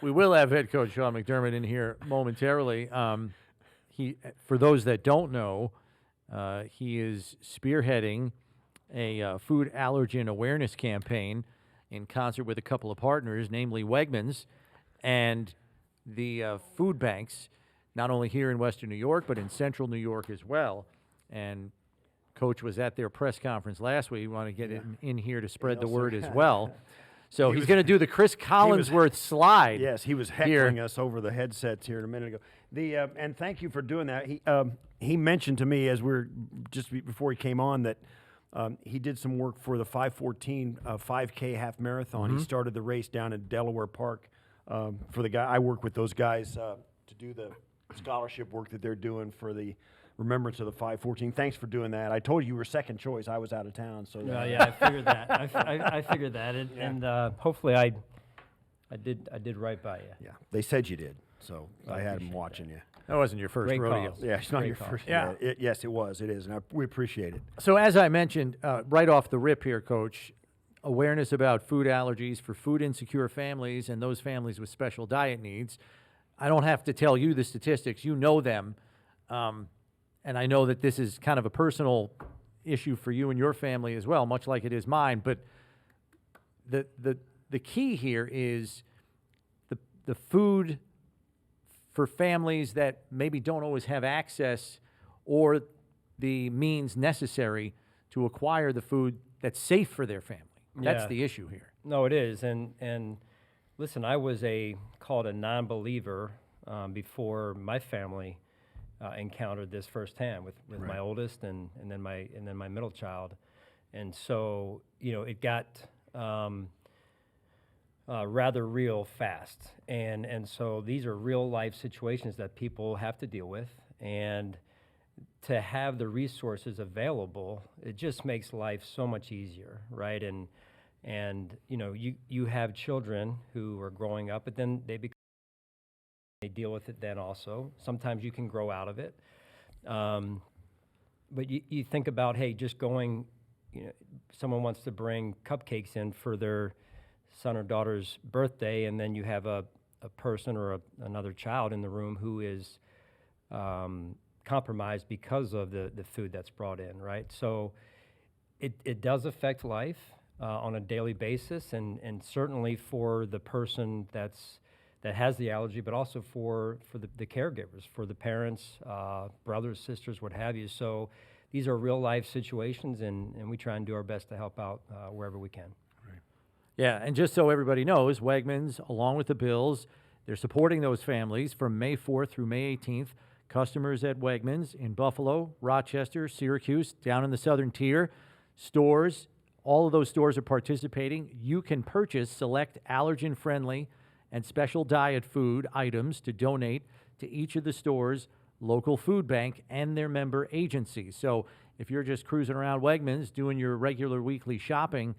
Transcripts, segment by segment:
We will have head coach Sean McDermott in here momentarily. For those that don't know, he is spearheading a food allergen awareness campaign in concert with a couple of partners, namely Wegmans and the food banks, not only here in Western New York, but in Central New York as well. And Coach was at their press conference last week. We want to get in here to spread the word as well. So he's going to do the Chris Collinsworth slide. Yes, he was heckling us over the headsets here a minute ago. And thank you for doing that. He mentioned to me as before he came on that he did some work for the 514 5K half marathon. He started the race down in Delaware Park for the guy. I work with those guys to do the scholarship work that they're doing for the remembrance of the 514. Thanks for doing that. I told you were second choice. I was out of town, so yeah, I figured that. I figured that, and hopefully I did right by you. Yeah, they said you did, so I had them watching you. That wasn't your first rodeo. Calls. Yeah, it's not Great your call. first. Yeah. Yes, it was. It is, and we appreciate it. So as I mentioned right off the rip here, Coach, awareness about food allergies for food insecure families and those families with special diet needs. I don't have to tell you the statistics. You know them. And I know that this is kind of a personal issue for you and your family as well, much like it is mine. But the key here is the food for families that maybe don't always have access or the means necessary to acquire the food that's safe for their family. That's the issue here. No, it is. And listen, I was called a non-believer before my family encountered this firsthand with my oldest and then my middle child, and so it got rather real fast, and so these are real life situations that people have to deal with, and to have the resources available, it just makes life so much easier, right? And you have children who are growing up, but then they deal with it then also. Sometimes you can grow out of it. But you think about, hey, just going, someone wants to bring cupcakes in for their son or daughter's birthday, and then you have a person or another child in the room who is compromised because of the food that's brought in, right? So it does affect life on a daily basis, and certainly for the person that has the allergy, but also for the caregivers, for the parents, brothers, sisters, what have you. So these are real life situations, and we try and do our best to help out wherever we can. Right. Yeah, and just so everybody knows, Wegmans, along with the Bills, they're supporting those families from May 4th through May 18th. Customers at Wegmans in Buffalo, Rochester, Syracuse, down in the southern tier, stores, all of those stores are participating. You can purchase select allergen-friendly and special diet food items to donate to each of the stores' local food bank and their member agencies. So if you're just cruising around Wegmans doing your regular weekly shopping,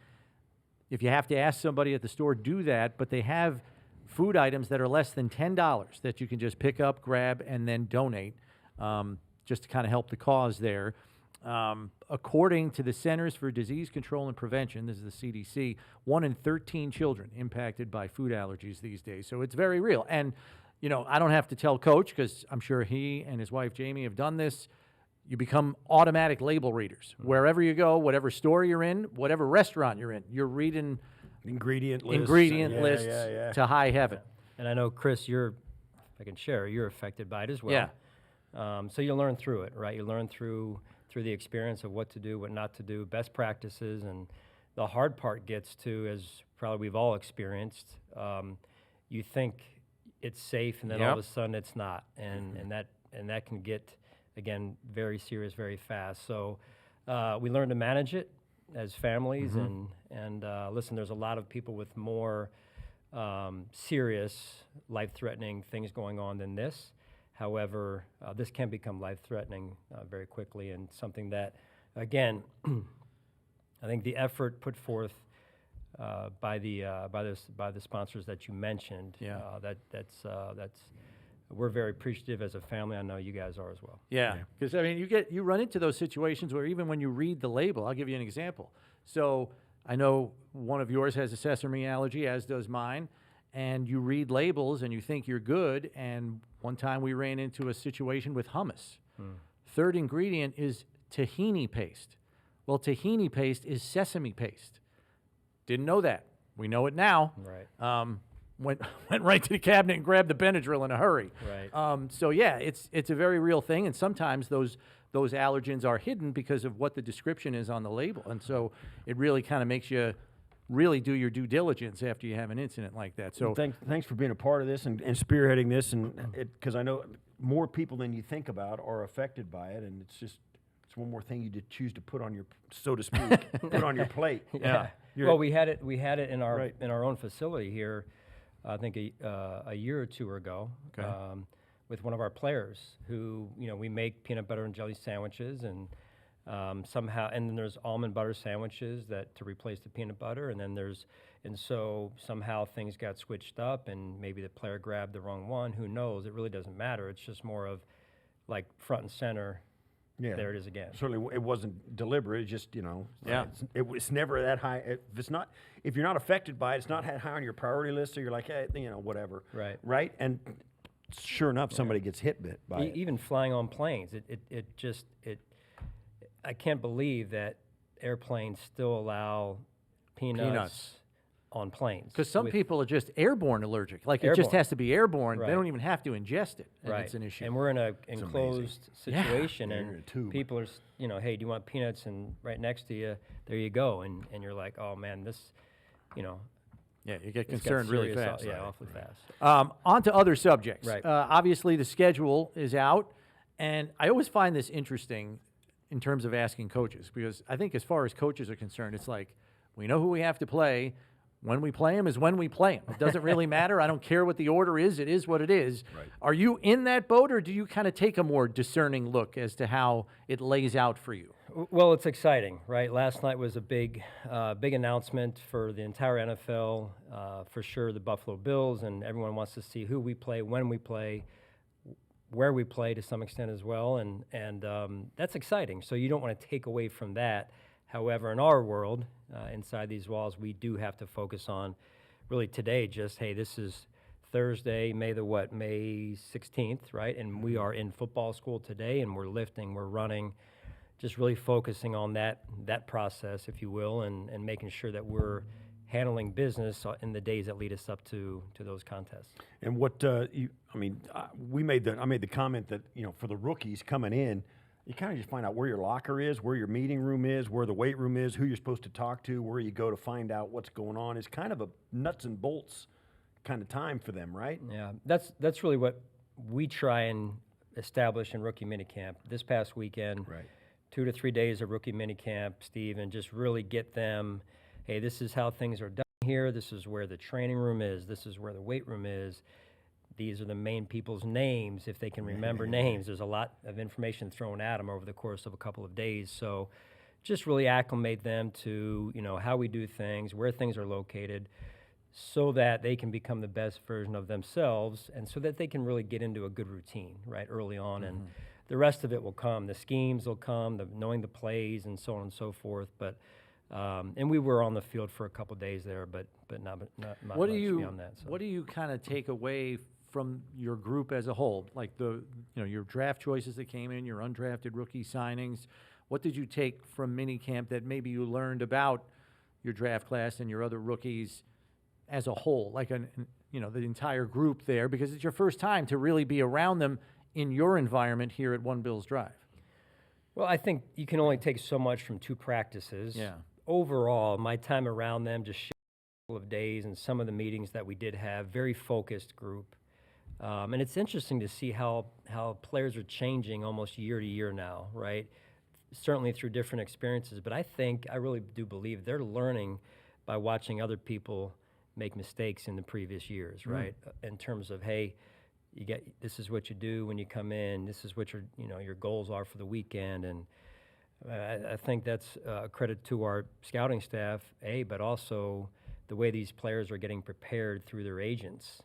if you have to ask somebody at the store, do that, but they have food items that are less than $10 that you can just pick up, grab, and then donate, just to kind of help the cause there. According to the Centers for Disease Control and Prevention, this is the CDC, 1 in 13 children impacted by food allergies these days. So it's very real. And, I don't have to tell Coach, because I'm sure he and his wife Jamie have done this. You become automatic label readers. Wherever you go, whatever store you're in, whatever restaurant you're in, you're reading ingredient lists to high heaven. And I know, Chris, if I can share, you're affected by it as well. Yeah. So you learn through it, right? You learn through the experience of what to do, what not to do, best practices, and the hard part gets to, as probably we've all experienced, you think it's safe, and then all of a sudden it's not, and that can get, again, very serious very fast. So we learn to manage it as families, and listen, there's a lot of people with more serious, life-threatening things going on than this. However, this can become life-threatening very quickly, and something that, again, I think the effort put forth by the sponsors that you mentioned, that's we're very appreciative as a family. I know you guys are as well. Yeah, because you run into those situations where even when you read the label, I'll give you an example. So I know one of yours has a sesame allergy, as does mine, and you read labels and you think you're good. And one time we ran into a situation with hummus. Third ingredient is tahini paste. Well, tahini paste is sesame paste. Didn't know that. We know it now. Right. Went right to the cabinet and grabbed the Benadryl in a hurry. Right. So yeah, it's a very real thing, and sometimes those allergens are hidden because of what the description is on the label, and so it really kind of makes you really do your due diligence after you have an incident like that. So thanks for being a part of this and spearheading this, and because I know more people than you think about are affected by it, and it's one more thing you did choose to put on your, so to speak, put on your plate. Yeah. Well, we had it in our Right. in our own facility here, I think a year or two ago, with one of our players who, we make peanut butter and jelly sandwiches, and somehow, and then there's almond butter sandwiches that to replace the peanut butter, and so somehow things got switched up, and maybe the player grabbed the wrong one. Who knows? It really doesn't matter. It's just more of like front and center. Yeah. There it is again. Certainly, it wasn't deliberate. It's just, Yeah. it's never that high. If you're not affected by it, it's not that high on your priority list. So you're like, hey, whatever. Right. Right. And sure enough, somebody gets hit by it. Even flying on planes, I can't believe that airplanes still allow peanuts. On planes. because some people are just airborne allergic, like it just Airborne. has to be airborne. They Right. don't even have to ingest it, and Right. it's an issue. And we're in a enclosed Yeah. situation, You're in a and tube. people are, hey, do you want peanuts? And right next to you, there you go. And you're like, oh man, this, Yeah, you get this got concerned really serious fast. Yeah, awfully fast. On to other subjects. Right. Obviously, the schedule is out, and I always find this interesting in terms of asking coaches, because I think as far as coaches are concerned, it's like we know who we have to play. When we play them is when we play them. It doesn't really matter. I don't care what the order is. It is what it is. Right. Are you in that boat, or do you kind of take a more discerning look as to how it lays out for you? Well, it's exciting, right? Last night was a big announcement for the entire NFL, for sure the Buffalo Bills, and everyone wants to see who we play, when we play, where we play to some extent as well, and that's exciting. So you don't want to take away from that. However, in our world, inside these walls, we do have to focus on really today, just, hey, this is Thursday, May 16th, right? And we are in football school today, and we're lifting, we're running, just really focusing on that process, if you will, and making sure that we're handling business in the days that lead us up to those contests. And what I made the comment that for the rookies coming in, you kind of just find out where your locker is, where your meeting room is, where the weight room is, who you're supposed to talk to, where you go to find out what's going on. It's kind of a nuts and bolts kind of time for them, right? Yeah, that's really what we try and establish in rookie minicamp. This past weekend, Right. 2 to 3 days of rookie minicamp, Steve, and just really get them, hey, this is how things are done here. This is where the training room is. This is where the weight room is. These are the main people's names, if they can remember names. There's a lot of information thrown at them over the course of a couple of days. So just really acclimate them to, how we do things, where things are located, so that they can become the best version of themselves, and so that they can really get into a good routine, right, early on. And the rest of it will come. The schemes will come, knowing the plays, and so on and so forth. But and we were on the field for a couple of days there, but not What much do you beyond that. So. What do you kind of take away from your group as a whole, like your draft choices that came in, your undrafted rookie signings? What did you take from minicamp that maybe you learned about your draft class and your other rookies as a whole, like the entire group there, because it's your first time to really be around them in your environment here at One Bills Drive? Well, I think you can only take so much from 2 practices. Yeah. Overall, my time around them, just a couple of days, and some of the meetings that we did have, very focused group. And it's interesting to see how players are changing almost year to year now, right? Certainly through different experiences, but I really do believe they're learning by watching other people make mistakes in the previous years, right? In terms of, hey, this is what you do when you come in, this is what your goals are for the weekend, and I think that's a credit to our scouting staff, but also the way these players are getting prepared through their agents.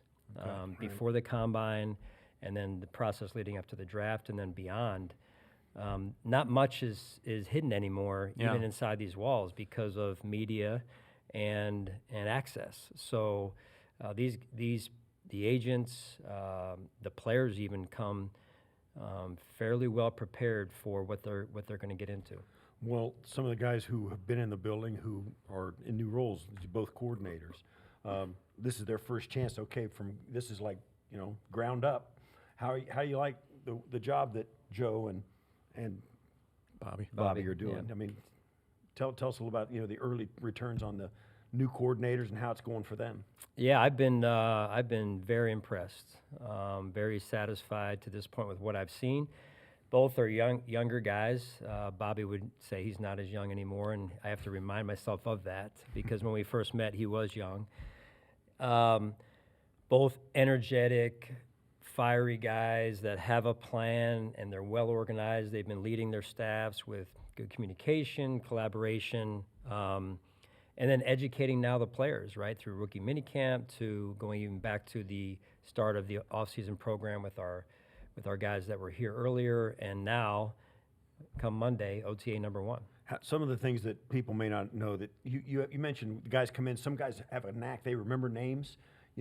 Before the combine, and then the process leading up to the draft, and then beyond. Not much is hidden anymore, even inside these walls, because of media and access. So The agents, the players even come fairly well prepared for what they're going to get into. Well, some of the guys who have been in the building who are in new roles, both coordinators, this is their first chance. Okay, this is like, ground up. How do you like the job that Joe and Bobby are doing? Yeah. I mean, tell us a little about the early returns on the new coordinators and how it's going for them. Yeah, I've been very impressed, very satisfied to this point with what I've seen. Both are younger guys. Bobby would say he's not as young anymore, and I have to remind myself of that because when we first met, he was young. Both energetic, fiery guys that have a plan and they're well organized. They've been leading their staffs with good communication, collaboration, and then educating now the players, right, through rookie minicamp to going even back to the start of the offseason program with our guys that were here earlier, and now, come Monday, OTA number 1. Some of the things that people may not know that you mentioned, the guys come in. Some guys have a knack; they remember names.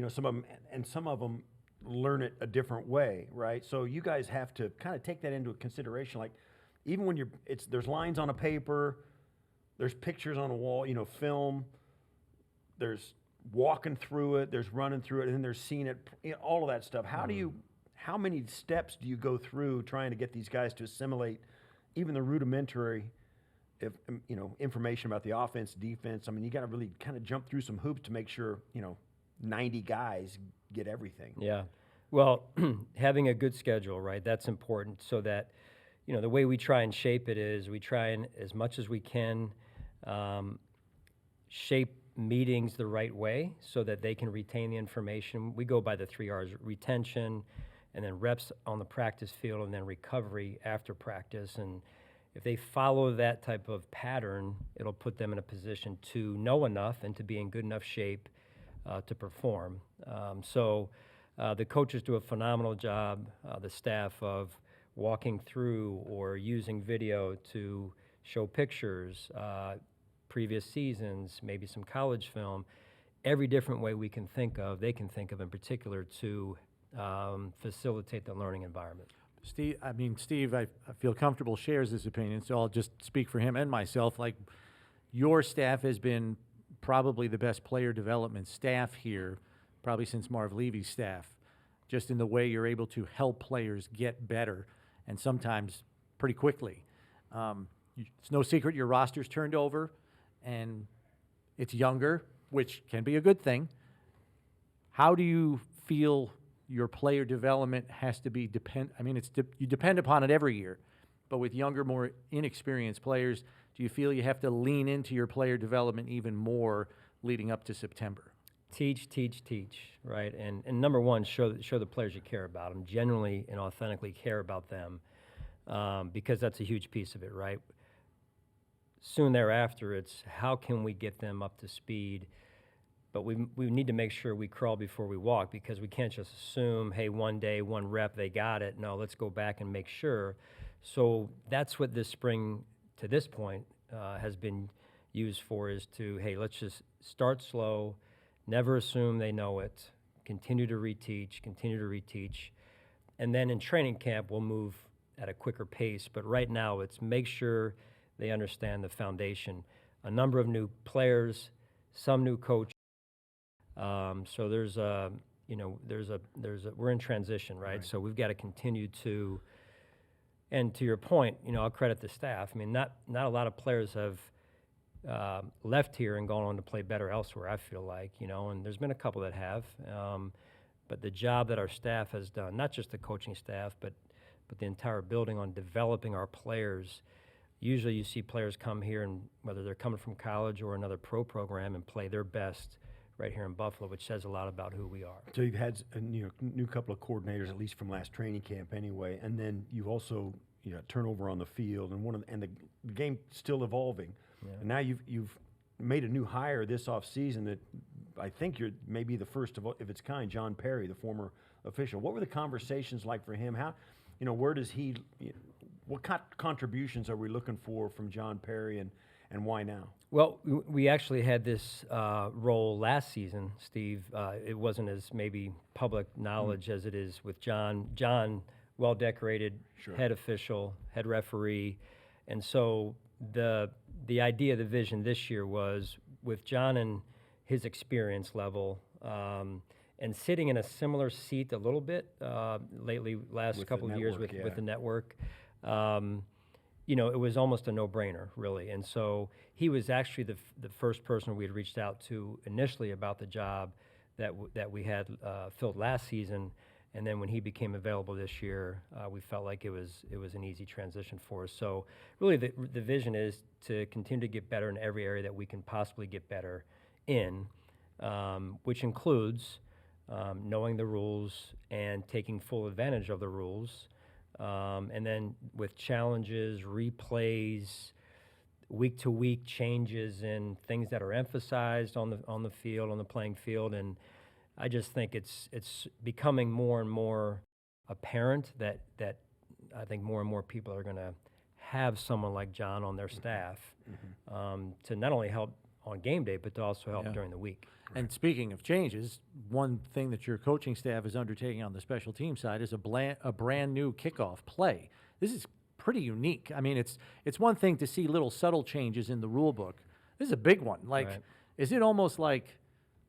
Some of them, and some of them learn it a different way, right? So you guys have to kind of take that into consideration. Like, even when there's lines on a paper, there's pictures on a wall, film. There's walking through it, there's running through it, and then there's seeing it. All of that stuff. How many steps do you go through trying to get these guys to assimilate even the rudimentary, information about the offense, defense? I mean, you got to really kind of jump through some hoops to make sure 90 guys get everything. Yeah. Well, having a good schedule, right? That's important so that, the way we try and shape it is we try and, as much as we can, shape meetings the right way so that they can retain the information. We go by the 3 R's: retention, and then reps on the practice field, and then recovery after practice. And if they follow that type of pattern, it'll put them in a position to know enough and to be in good enough shape to perform. So the coaches do a phenomenal job, the staff, of walking through or using video to show pictures, previous seasons, maybe some college film, every different way they can think of in particular to facilitate the learning environment. Steve, I feel comfortable shares this opinion, so I'll just speak for him and myself. Like, your staff has been probably the best player development staff here, probably since Marv Levy's staff, just in the way you're able to help players get better, and sometimes pretty quickly. It's no secret your roster's turned over, and it's younger, which can be a good thing. How do you feel your player development has to be you depend upon it every year, but with younger, more inexperienced players, do you feel you have to lean into your player development even more leading up to September? Teach, right? And number one, show the players you care about them, genuinely and authentically care about them, because that's a huge piece of it, right? Soon thereafter, it's how can we get them up to speed. But we need to make sure we crawl before we walk, because we can't just assume, hey, one day, one rep, they got it. No, let's go back and make sure. So that's what this spring, to this point, has been used for, is to, hey, let's just start slow, never assume they know it, continue to reteach. And then in training camp, we'll move at a quicker pace. But right now, it's make sure they understand the foundation. A number of new players, some new coaches. So we're in transition, right? So we've got to continue to, and to your point, I'll credit the staff. I mean, not a lot of players have left here and gone on to play better elsewhere, I feel like, and there's been a couple that have. But the job that our staff has done, not just the coaching staff, but the entire building on developing our players. Usually you see players come here, and whether they're coming from college or another pro program, and play their best right here in Buffalo, which says a lot about who we are. So you've had a new couple of coordinators, at least from last training camp anyway, and then you've also turnover on the field, and the game's still evolving. Yeah. And now you've made a new hire this offseason that I think you're maybe the first of its kind, John Perry, the former official. What were the conversations like for him? How, where does he? What contributions are we looking for from John Perry, and and why now? Well, we actually had this role last season, Steve. It wasn't as maybe public knowledge as it is with John. John, well-decorated head official, head referee. And so the idea, the vision this year was with John and his experience level, and sitting in a similar seat a little bit lately, last With couple the of years network, with the network. You know, it was almost a no-brainer, really. And so he was actually the first person we had reached out to initially about the job that we had filled last season. And then when he became available this year, we felt like it was an easy transition for us. So really the vision is to continue to get better in every area that we can possibly get better in, which includes knowing the rules and taking full advantage of the rules. And then with challenges, replays, week-to-week changes in things that are emphasized on the field, on the playing field, and I just think it's becoming more and more apparent that I think more and more people are going to have someone like John on their staff to not only help on game day, but to also help during the week. And speaking of changes, one thing that your coaching staff is undertaking on the special team side is a brand new kickoff play. This is pretty unique. I mean, it's one thing to see little subtle changes in the rule book. This is a big one. Like, is it almost like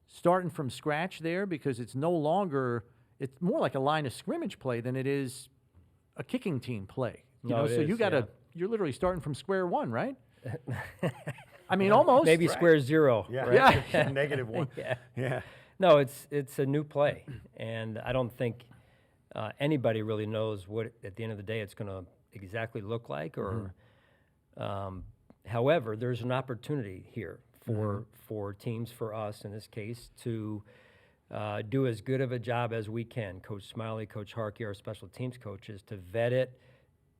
starting from scratch there, because it's no longer, it's more like a line of scrimmage play than it is a kicking team play. You know, so you got to, you're literally starting from square one, right? I mean, almost. Maybe square zero. Yeah, right? yeah. -1. Yeah. No, it's a new play, and I don't think anybody really knows what at the end of the day it's going to exactly look like. Or, however, there's an opportunity here for teams, for us in this case, to do as good of a job as we can. Coach Smiley, Coach Harkey, our special teams coaches, to vet it,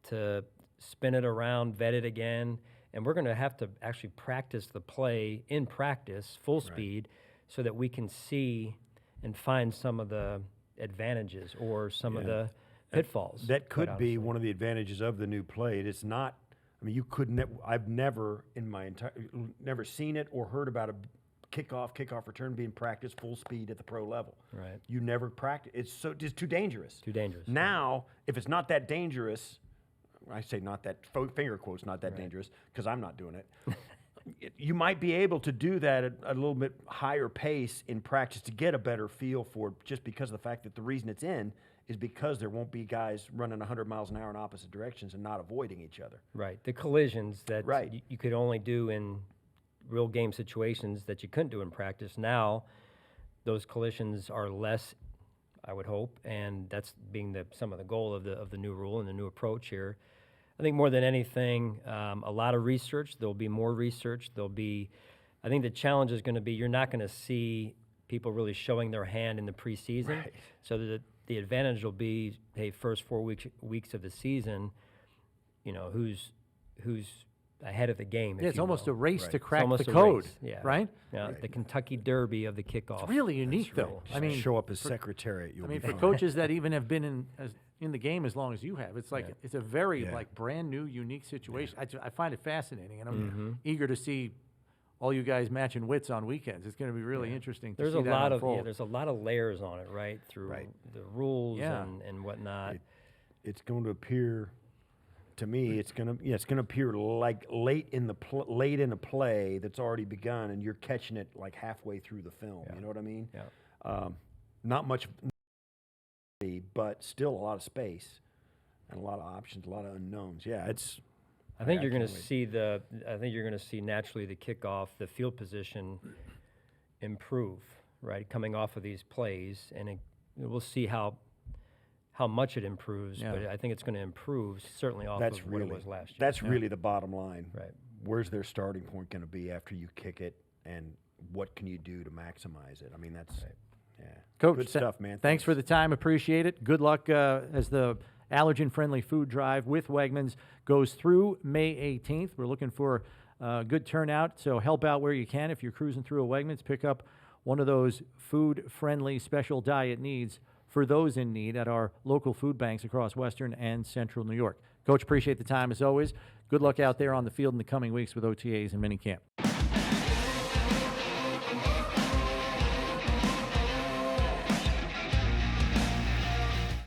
to spin it around, vet it again. And we're going to have to actually practice the play in practice, full speed, so that we can see and find some of the advantages or some of the pitfalls. That could be one of the advantages of the new play. It's not, I mean, you couldn't, I've never in my entire, never seen it or heard about a kickoff return being practiced full speed at the pro level. Right. You never practice. It's too dangerous. Too dangerous. Now, if it's not that dangerous, I say not that, finger quotes, not that dangerous, because I'm not doing it. You might be able to do that at a little bit higher pace in practice to get a better feel for it, just because of the fact that the reason it's in is because there won't be guys running 100 miles an hour in opposite directions and not avoiding each other. Right. The collisions that you could only do in real game situations that you couldn't do in practice. Now, those collisions are less, I would hope, and that's being some of the goal of the new rule and the new approach here. I think more than anything, a lot of research. There'll be more research. I think the challenge is going to be you're not going to see people really showing their hand in the preseason. Right. So the advantage will be, hey, first 4 weeks of the season, you know, who's ahead of the game. Yeah, it's almost a race to crack almost the a code, race, right? Yeah, the Kentucky Derby of the kickoff. It's really unique, though. I mean, show up as secretariat. You'll be for fine. coaches that even have been in the game as long as you have, it's like it's a very like brand new, unique situation. I find it fascinating, and I'm eager to see all you guys matching wits on weekends. It's going to be really interesting. There's to see a lot that unfold. there's a lot of layers on it, right? Through the rules and whatnot. It's going to appear, to me, it's going to appear like late in a play that's already begun, and you're catching it like halfway through the film. You know what I mean? Yeah. Not much, but still a lot of space and a lot of options, a lot of unknowns. Yeah, it's. I think you're going to see naturally the kickoff, the field position improve, right? Coming off of these plays, and we'll see how much it improves. But I think it's going to improve certainly off of what it was last year. That's really the bottom line. Right. Where's their starting point going to be after you kick it, and what can you do to maximize it? I mean, that's Coach, good stuff, man. Thanks for the time. Appreciate it. Good luck as the allergen-friendly food drive with Wegmans goes through May 18th. We're looking for good turnout, so help out where you can. If you're cruising through a Wegmans, pick up one of those food-friendly special diet needs for those in need at our local food banks across Western and Central New York. Coach, appreciate the time as always. Good luck out there on the field in the coming weeks with OTAs and minicamp.